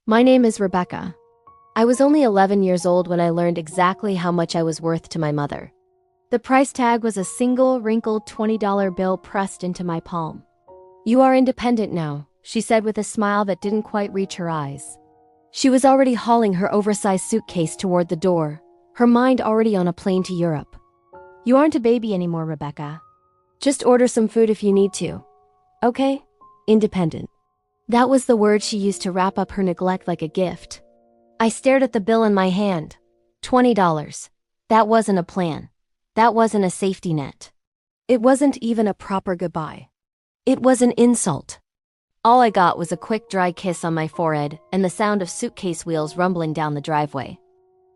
My name is Rebecca. I was only 11 years old when I learned exactly how much I was worth to my mother. The price tag was a single, wrinkled $20 bill pressed into my palm. "You are independent now," she said with a smile that didn't quite reach her eyes. She was already hauling her oversized suitcase toward the door, her mind already on a plane to Europe. "You aren't a baby anymore, Rebecca. Just order some food if you need to. Okay? Independent." That was the word she used to wrap up her neglect like a gift. I stared at the bill in my hand. $20. That wasn't a plan. That wasn't a safety net. It wasn't even a proper goodbye. It was an insult. All I got was a quick dry kiss on my forehead and the sound of suitcase wheels rumbling down the driveway.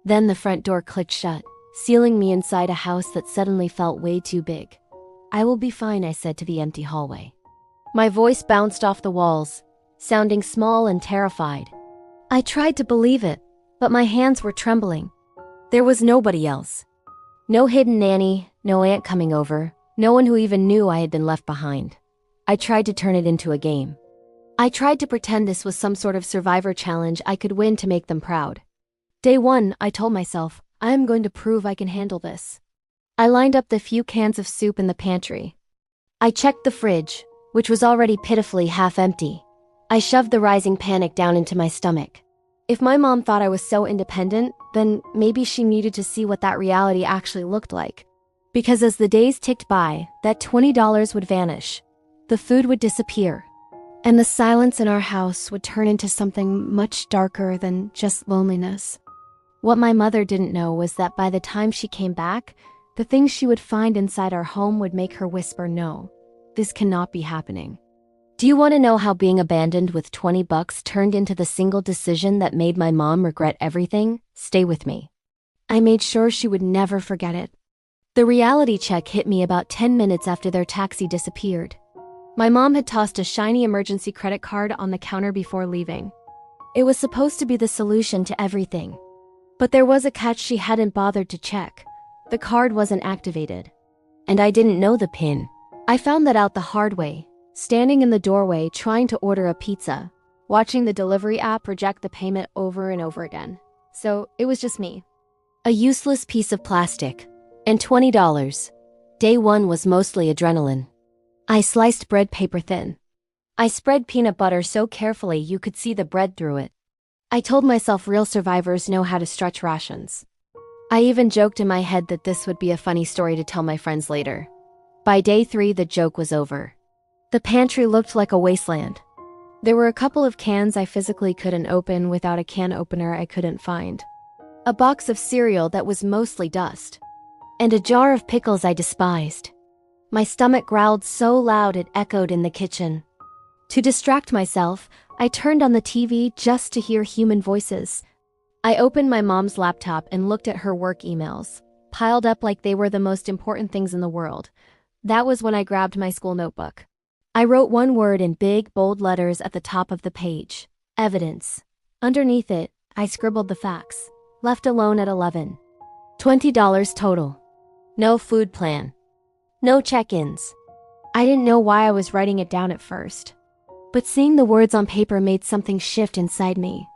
Then the front door clicked shut, sealing me inside a house that suddenly felt way too big. "I will be fine," I said to the empty hallway. My voice bounced off the walls, sounding small and terrified. I tried to believe it, but my hands were trembling. There was nobody else. No hidden nanny, no aunt coming over, no one who even knew I had been left behind. I tried to turn it into a game. I tried to pretend this was some sort of survivor challenge I could win to make them proud. Day one, I told myself, I am going to prove I can handle this. I lined up the few cans of soup in the pantry. I checked the fridge, which was already pitifully half empty. I shoved the rising panic down into my stomach. If my mom thought I was so independent, then maybe she needed to see what that reality actually looked like. Because as the days ticked by, that $20 would vanish. The food would disappear. And the silence in our house would turn into something much darker than just loneliness. What my mother didn't know was that by the time she came back, the things she would find inside our home would make her whisper, "No, this cannot be happening." Do you want to know how being abandoned with $20 turned into the single decision that made my mom regret everything? Stay with me. I made sure she would never forget it. The reality check hit me about 10 minutes after their taxi disappeared. My mom had tossed a shiny emergency credit card on the counter before leaving. It was supposed to be the solution to everything. But there was a catch: she hadn't bothered to check. The card wasn't activated. And I didn't know the PIN. I found that out the hard way, standing in the doorway trying to order a pizza, watching the delivery app reject the payment over and over again. So it was just me. A useless piece of plastic. And $20. Day one was mostly adrenaline. I sliced bread paper thin. I spread peanut butter so carefully you could see the bread through it. I told myself real survivors know how to stretch rations. I even joked in my head that this would be a funny story to tell my friends later. By day three, the joke was over. The pantry looked like a wasteland. There were a couple of cans I physically couldn't open without a can opener I couldn't find. A box of cereal that was mostly dust. And a jar of pickles I despised. My stomach growled so loud it echoed in the kitchen. To distract myself, I turned on the TV just to hear human voices. I opened my mom's laptop and looked at her work emails, piled up like they were the most important things in the world. That was when I grabbed my school notebook. I wrote one word in big, bold letters at the top of the page: evidence. Underneath it, I scribbled the facts. Left alone at 11. $20 total. No food plan. No check-ins. I didn't know why I was writing it down at first. But seeing the words on paper made something shift inside me.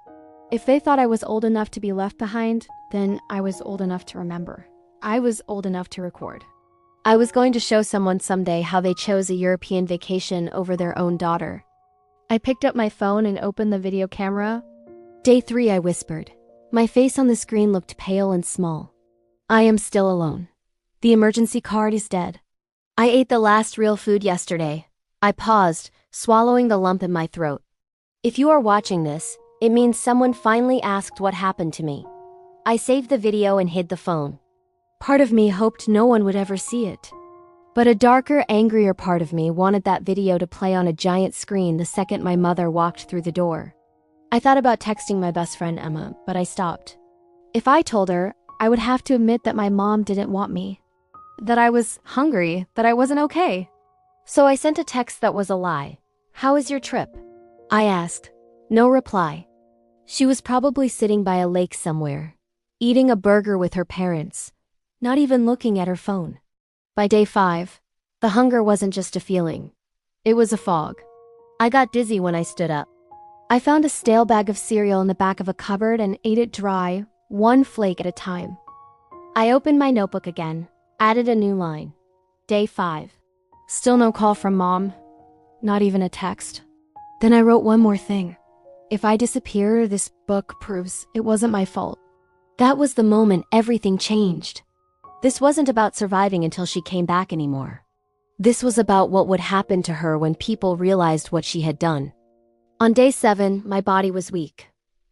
If they thought I was old enough to be left behind, then I was old enough to remember. I was old enough to record. I was going to show someone someday how they chose a European vacation over their own daughter. I picked up my phone and opened the video camera. Day three, I whispered. My face on the screen looked pale and small. I am still alone. The emergency card is dead. I ate the last real food yesterday. I paused, swallowing the lump in my throat. If you are watching this, it means someone finally asked what happened to me. I saved the video and hid the phone. Part of me hoped no one would ever see it. But a darker, angrier part of me wanted that video to play on a giant screen the second my mother walked through the door. I thought about texting my best friend Emma, but I stopped. If I told her, I would have to admit that my mom didn't want me. That I was hungry, that I wasn't okay. So I sent a text that was a lie. "How is your trip?" I asked. No reply. She was probably sitting by a lake somewhere, eating a burger with her parents, not even looking at her phone. By day 5, the hunger wasn't just a feeling. It was a fog. I got dizzy when I stood up. I found a stale bag of cereal in the back of a cupboard and ate it dry, one flake at a time. I opened my notebook again, added a new line. Day 5. Still no call from Mom. Not even a text. Then I wrote one more thing. If I disappear, this book proves it wasn't my fault. That was the moment everything changed. This wasn't about surviving until she came back anymore. This was about what would happen to her when people realized what she had done. On day 7, my body was weak,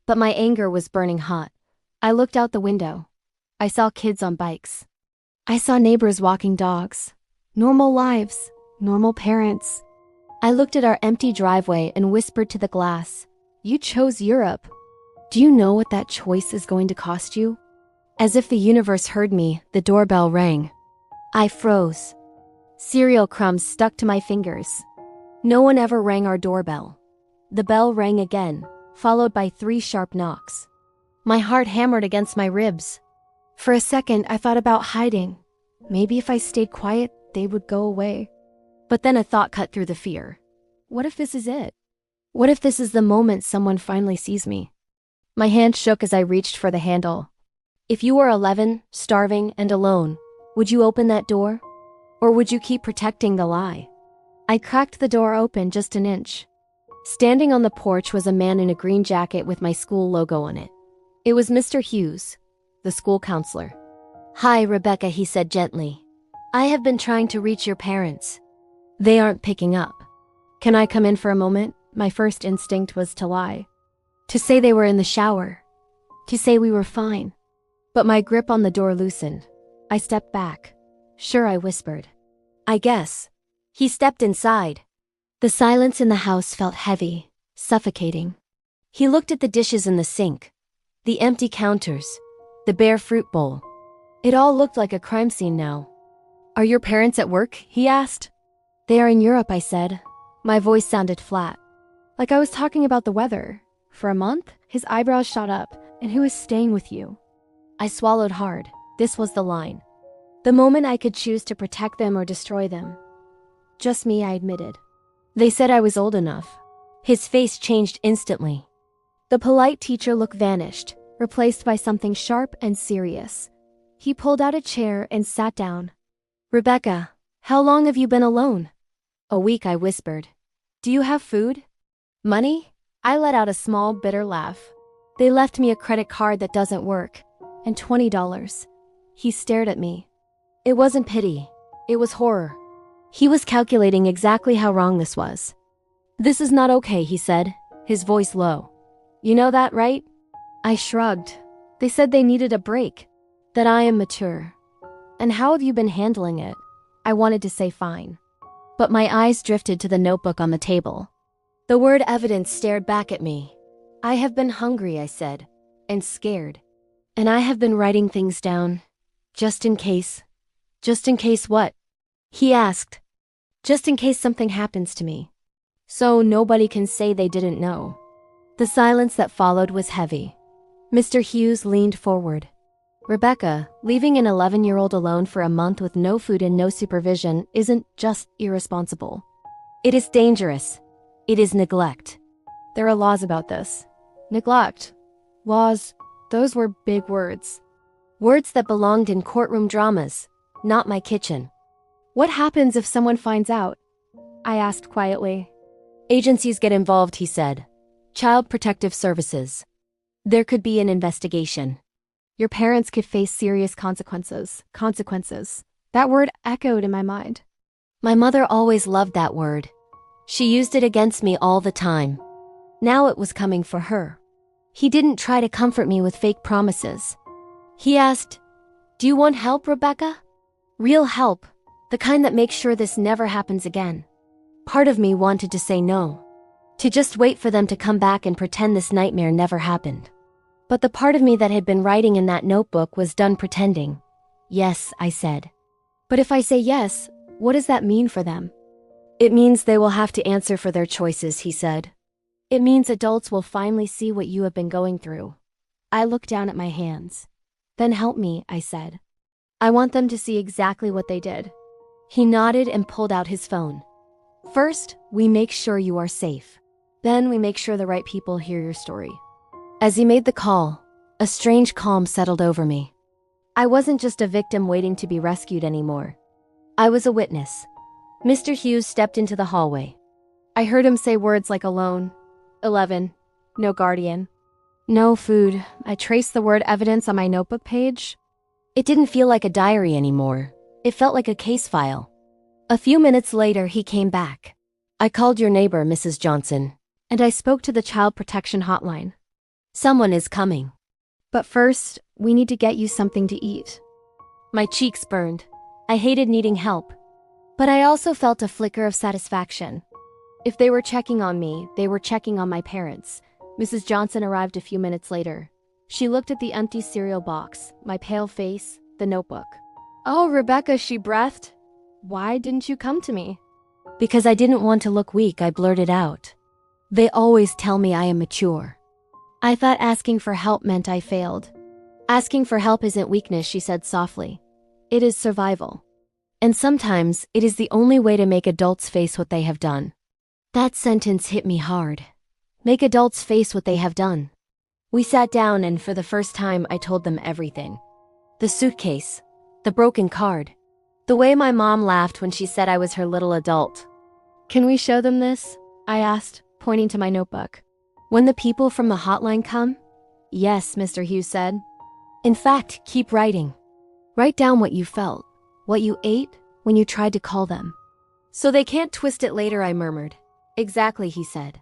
but my anger was burning hot. I looked out the window. I saw kids on bikes. I saw neighbors walking dogs. Normal lives, normal parents. I looked at our empty driveway and whispered to the glass, "You chose Europe. Do you know what that choice is going to cost you?" As if the universe heard me, the doorbell rang. I froze. Cereal crumbs stuck to my fingers. No one ever rang our doorbell. The bell rang again, followed by 3 sharp knocks. My heart hammered against my ribs. For a second, I thought about hiding. Maybe if I stayed quiet, they would go away. But then a thought cut through the fear. What if this is it? What if this is the moment someone finally sees me? My hand shook as I reached for the handle. If you were 11, starving, and alone, would you open that door? Or would you keep protecting the lie? I cracked the door open just an inch. Standing on the porch was a man in a green jacket with my school logo on it. It was Mr. Hughes, the school counselor. "Hi, Rebecca," he said gently. "I have been trying to reach your parents. They aren't picking up. Can I come in for a moment?" My first instinct was to lie. To say they were in the shower. To say we were fine. But my grip on the door loosened. I stepped back. "Sure," I whispered. "I guess." He stepped inside. The silence in the house felt heavy, suffocating. He looked at the dishes in the sink, the empty counters, the bare fruit bowl. It all looked like a crime scene now. "Are your parents at work?" he asked. "They are in Europe," I said. My voice sounded flat, like I was talking about the weather. "For a month?" His eyebrows shot up. "And who is staying with you?" I swallowed hard. This was the line. The moment I could choose to protect them or destroy them. "Just me," I admitted. "They said I was old enough." His face changed instantly. The polite teacher look vanished, replaced by something sharp and serious. He pulled out a chair and sat down. "Rebecca, how long have you been alone?" "A week," I whispered. "Do you have food? Money?" I let out a small, bitter laugh. "They left me a credit card that doesn't work. And $20. He stared at me. It wasn't pity. It was horror. He was calculating exactly how wrong this was. "This is not okay," he said, his voice low. "You know that, right?" I shrugged. "They said they needed a break. That I am mature. And how have you been handling it?" I wanted to say fine. But my eyes drifted to the notebook on the table. The word evidence stared back at me. "I have been hungry," I said, "and scared. And I have been writing things down. Just in case." "Just in case what?" he asked. "Just in case something happens to me. So nobody can say they didn't know." The silence that followed was heavy. Mr. Hughes leaned forward. "Rebecca, leaving an 11-year-old alone for a month with no food and no supervision isn't just irresponsible. It is dangerous. It is neglect. There are laws about this." Neglect. Laws. Those were big words. Words that belonged in courtroom dramas, not my kitchen. "What happens if someone finds out?" I asked quietly. "Agencies get involved," he said. "Child Protective Services. There could be an investigation. Your parents could face serious consequences." Consequences. That word echoed in my mind. My mother always loved that word. She used it against me all the time. Now it was coming for her. He didn't try to comfort me with fake promises. He asked, "Do you want help, Rebecca? Real help, the kind that makes sure this never happens again." Part of me wanted to say no. To just wait for them to come back and pretend this nightmare never happened. But the part of me that had been writing in that notebook was done pretending. "Yes," I said. "But if I say yes, what does that mean for them?" "It means they will have to answer for their choices," he said. "It means adults will finally see what you have been going through." I looked down at my hands. "Then help me," I said. "I want them to see exactly what they did." He nodded and pulled out his phone. "First, we make sure you are safe. Then we make sure the right people hear your story." As he made the call, a strange calm settled over me. I wasn't just a victim waiting to be rescued anymore. I was a witness. Mr. Hughes stepped into the hallway. I heard him say words like alone, 11, no guardian, no food. I traced the word evidence on my notebook page. It didn't feel like a diary anymore. It felt like a case file. A few minutes later, he came back. "I called your neighbor, Mrs. Johnson, and I spoke to the child protection hotline. Someone is coming. But first, we need to get you something to eat." My cheeks burned. I hated needing help. But I also felt a flicker of satisfaction. If they were checking on me, they were checking on my parents. Mrs. Johnson arrived a few minutes later. She looked at the empty cereal box, my pale face, the notebook. "Oh, Rebecca," she breathed. "Why didn't you come to me?" "Because I didn't want to look weak," I blurted out. "They always tell me I am mature." I thought asking for help meant I failed. "Asking for help isn't weakness," she said softly. "It is survival. And sometimes it is the only way to make adults face what they have done." That sentence hit me hard. Make adults face what they have done. We sat down and for the first time I told them everything. The suitcase, the broken card, the way my mom laughed when she said I was her little adult. "Can we show them this?" I asked, pointing to my notebook. "When the people from the hotline come?" "Yes," Mr. Hughes said. "In fact, keep writing. Write down what you felt, what you ate when you tried to call them." "So they can't twist it later," I murmured. "Exactly," he said.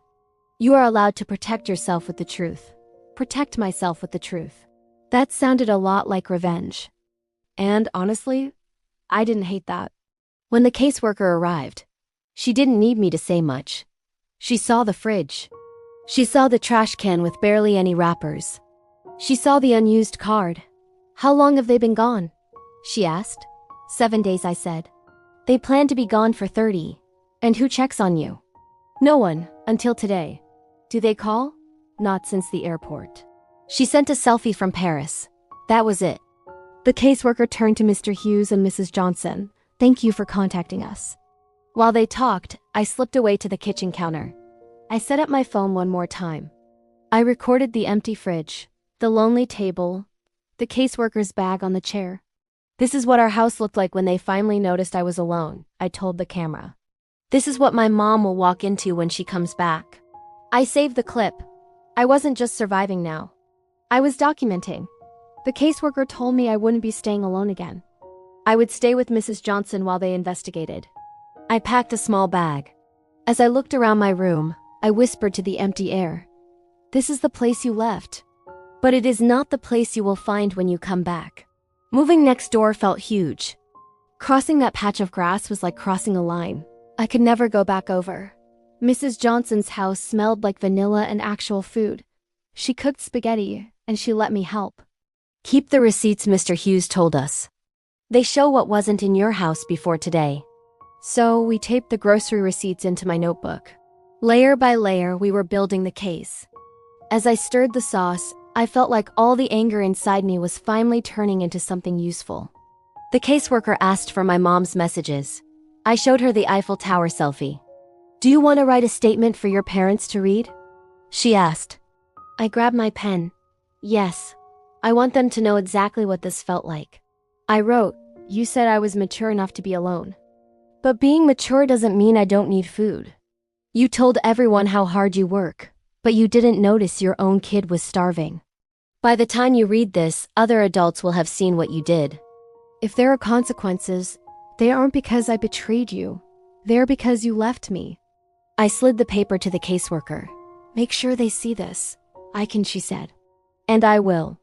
"You are allowed to protect yourself with the truth." Protect myself with the truth. That sounded a lot like revenge. And honestly, I didn't hate that. When the caseworker arrived, she didn't need me to say much. She saw the fridge. She saw the trash can with barely any wrappers. She saw the unused card. "How long have they been gone?" she asked. 7 days, I said. "They plan to be gone for 30. And who checks on you?" "No one, until today." "Do they call?" "Not since the airport." She sent a selfie from Paris. That was it. The caseworker turned to Mr. Hughes and Mrs. Johnson. "Thank you for contacting us." While they talked, I slipped away to the kitchen counter. I set up my phone one more time. I recorded the empty fridge, the lonely table, the caseworker's bag on the chair. "This is what our house looked like when they finally noticed I was alone," I told the camera. "This is what my mom will walk into when she comes back." I saved the clip. I wasn't just surviving now. I was documenting. The caseworker told me I wouldn't be staying alone again. I would stay with Mrs. Johnson while they investigated. I packed a small bag. As I looked around my room, I whispered to the empty air, "This is the place you left. But it is not the place you will find when you come back." Moving next door felt huge. Crossing that patch of grass was like crossing a line I could never go back over. Mrs. Johnson's house smelled like vanilla and actual food. She cooked spaghetti, and she let me help. "Keep the receipts," Mr. Hughes told us. "They show what wasn't in your house before today." So we taped the grocery receipts into my notebook. Layer by layer, we were building the case. As I stirred the sauce, I felt like all the anger inside me was finally turning into something useful. The caseworker asked for my mom's messages. I showed her the Eiffel Tower selfie. "Do you want to write a statement for your parents to read?" she asked. I grabbed my pen. "Yes. I want them to know exactly what this felt like." I wrote, "You said I was mature enough to be alone. But being mature doesn't mean I don't need food. You told everyone how hard you work, but you didn't notice your own kid was starving. By the time you read this, other adults will have seen what you did. If there are consequences, they aren't because I betrayed you. They're because you left me." I slid the paper to the caseworker. "Make sure they see this. I can," she said. "And I will."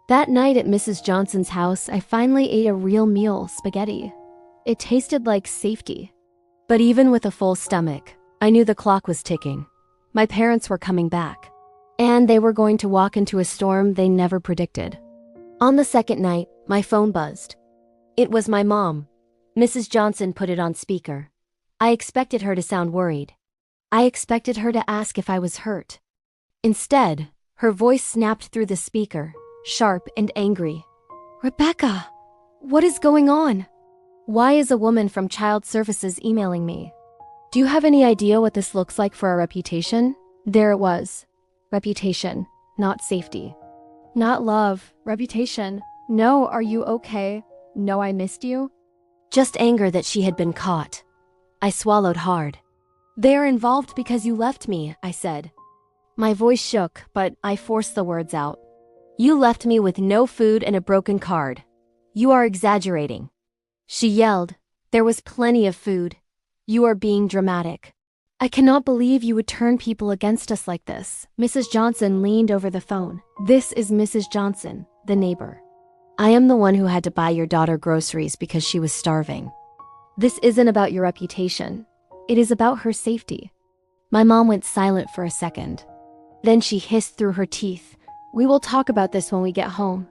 That night at Mrs. Johnson's house, I finally ate a real meal, spaghetti. It tasted like safety. But even with a full stomach, I knew the clock was ticking. My parents were coming back. And they were going to walk into a storm they never predicted. On the second night, my phone buzzed. It was my mom. Mrs. Johnson put it on speaker. I expected her to sound worried. I expected her to ask if I was hurt. Instead, her voice snapped through the speaker, sharp and angry. "Rebecca, what is going on? Why is a woman from Child Services emailing me? Do you have any idea what this looks like for our reputation?" There it was. Reputation, not safety. Not love, reputation. No, are you okay? No, I missed you. Just anger that she had been caught. I swallowed hard. They are involved because you left me, I said. My voice shook, but I forced the words out. You left me with no food and a broken card. You are exaggerating. She yelled. There was plenty of food. You are being dramatic. I cannot believe you would turn people against us like this. Mrs. Johnson leaned over the phone. This is Mrs. Johnson, the neighbor. I am the one who had to buy your daughter groceries because she was starving. This isn't about your reputation. It is about her safety. My mom went silent for a second. Then she hissed through her teeth. We will talk about this when we get home.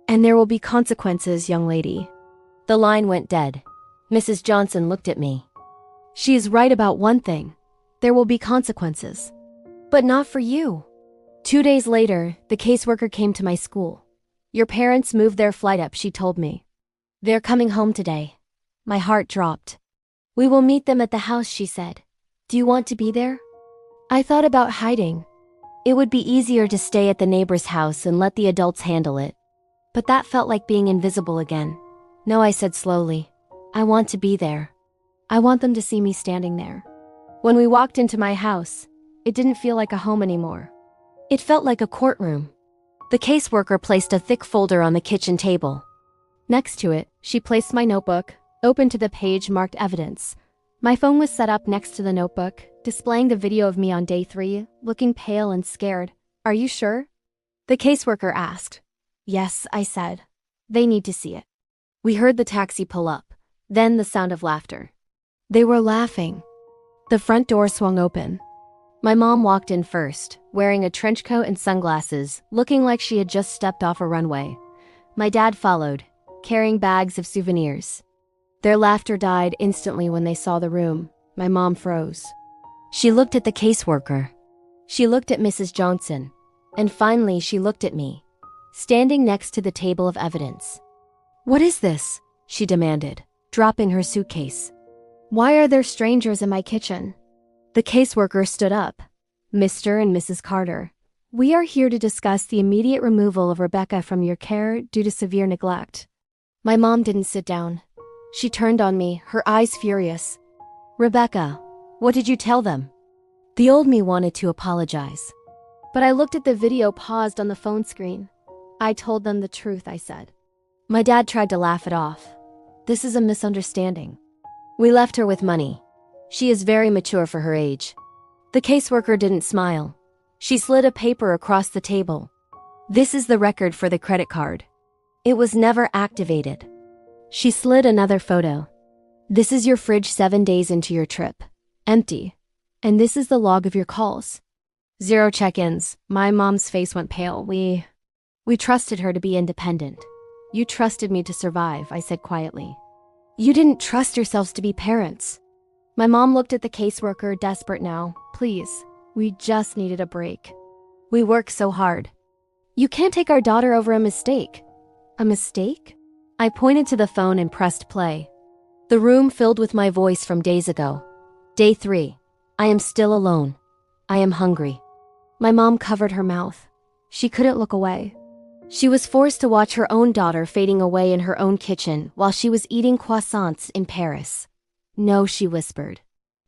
And there will be consequences, young lady. The line went dead. Mrs. Johnson looked at me. She is right about one thing. There will be consequences. But not for you. 2 days later, the caseworker came to my school. Your parents moved their flight up, she told me. They're coming home today. My heart dropped. We will meet them at the house, she said. Do you want to be there? I thought about hiding. It would be easier to stay at the neighbor's house and let the adults handle it. But that felt like being invisible again. No, I said slowly. I want to be there. I want them to see me standing there. When we walked into my house, it didn't feel like a home anymore. It felt like a courtroom. The caseworker placed a thick folder on the kitchen table. Next to it, she placed my notebook, open to the page marked evidence. My phone was set up next to the notebook, displaying the video of me on day 3, looking pale and scared. Are you sure? The caseworker asked. Yes, I said. They need to see it. We heard the taxi pull up, then the sound of laughter. They were laughing. The front door swung open. My mom walked in first, wearing a trench coat and sunglasses, looking like she had just stepped off a runway. My dad followed, carrying bags of souvenirs. Their laughter died instantly when they saw the room. My mom froze. She looked at the caseworker. She looked at Mrs. Johnson. And finally, she looked at me, standing next to the table of evidence. What is this? She demanded, dropping her suitcase. Why are there strangers in my kitchen? The caseworker stood up. Mr. and Mrs. Carter, we are here to discuss the immediate removal of Rebecca from your care due to severe neglect. My mom didn't sit down. She turned on me, her eyes furious. Rebecca, what did you tell them? The old me wanted to apologize. But I looked at the video paused on the phone screen. I told them the truth, I said. My dad tried to laugh it off. This is a misunderstanding. We left her with money. She is very mature for her age. The caseworker didn't smile. She slid a paper across the table. This is the record for the credit card. It was never activated. She slid another photo. This is your fridge 7 days into your trip. Empty. And this is the log of your calls. 0 check-ins. My mom's face went pale. We trusted her to be independent. You trusted me to survive, I said quietly. You didn't trust yourselves to be parents. My mom looked at the caseworker, desperate now. Please, we just needed a break. We work so hard. You can't take our daughter over a mistake. A mistake? I pointed to the phone and pressed play. The room filled with my voice from days ago. Day 3. I am still alone. I am hungry. My mom covered her mouth. She couldn't look away. She was forced to watch her own daughter fading away in her own kitchen while she was eating croissants in Paris. No, she whispered.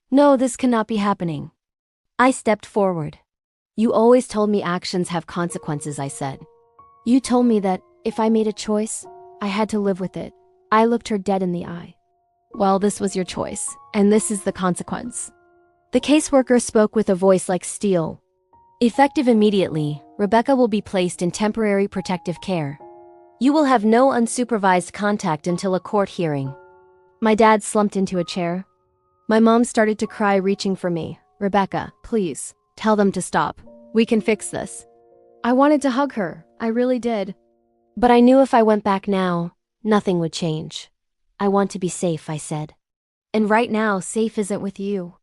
No, this cannot be happening. I stepped forward. You always told me actions have consequences, I said. You told me that if I made a choice, I had to live with it. I looked her dead in the eye. Well, this was your choice, and this is the consequence. The caseworker spoke with a voice like steel. Effective immediately, Rebecca will be placed in temporary protective care. You will have no unsupervised contact until a court hearing. My dad slumped into a chair. My mom started to cry, reaching for me. Rebecca, please, tell them to stop. We can fix this. I wanted to hug her. I really did. But I knew if I went back now, nothing would change. I want to be safe, I said. And right now, safe isn't with you.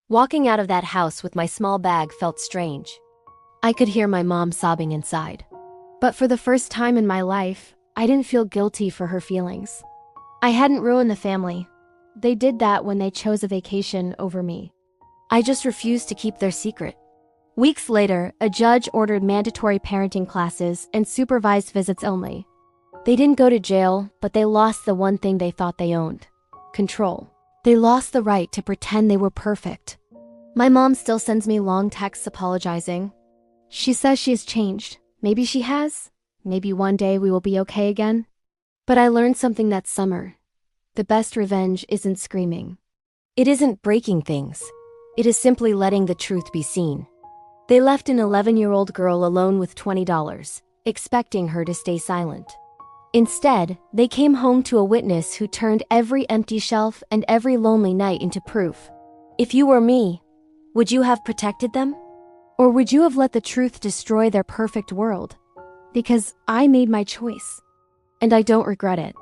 Walking out of that house with my small bag felt strange. I could hear my mom sobbing inside. But for the first time in my life, I didn't feel guilty for her feelings. I hadn't ruined the family. They did that when they chose a vacation over me. I just refused to keep their secret. Weeks later, a judge ordered mandatory parenting classes and supervised visits only. They didn't go to jail, but they lost the one thing they thought they owned: control. They lost the right to pretend they were perfect. My mom still sends me long texts apologizing. She says she has changed. Maybe she has. Maybe one day we will be okay again. But I learned something that summer. The best revenge isn't screaming. It isn't breaking things. It is simply letting the truth be seen. They left an 11-year-old girl alone with $20, expecting her to stay silent. Instead, they came home to a witness who turned every empty shelf and every lonely night into proof. If you were me, would you have protected them? Or would you have let the truth destroy their perfect world? Because I made my choice, and I don't regret it.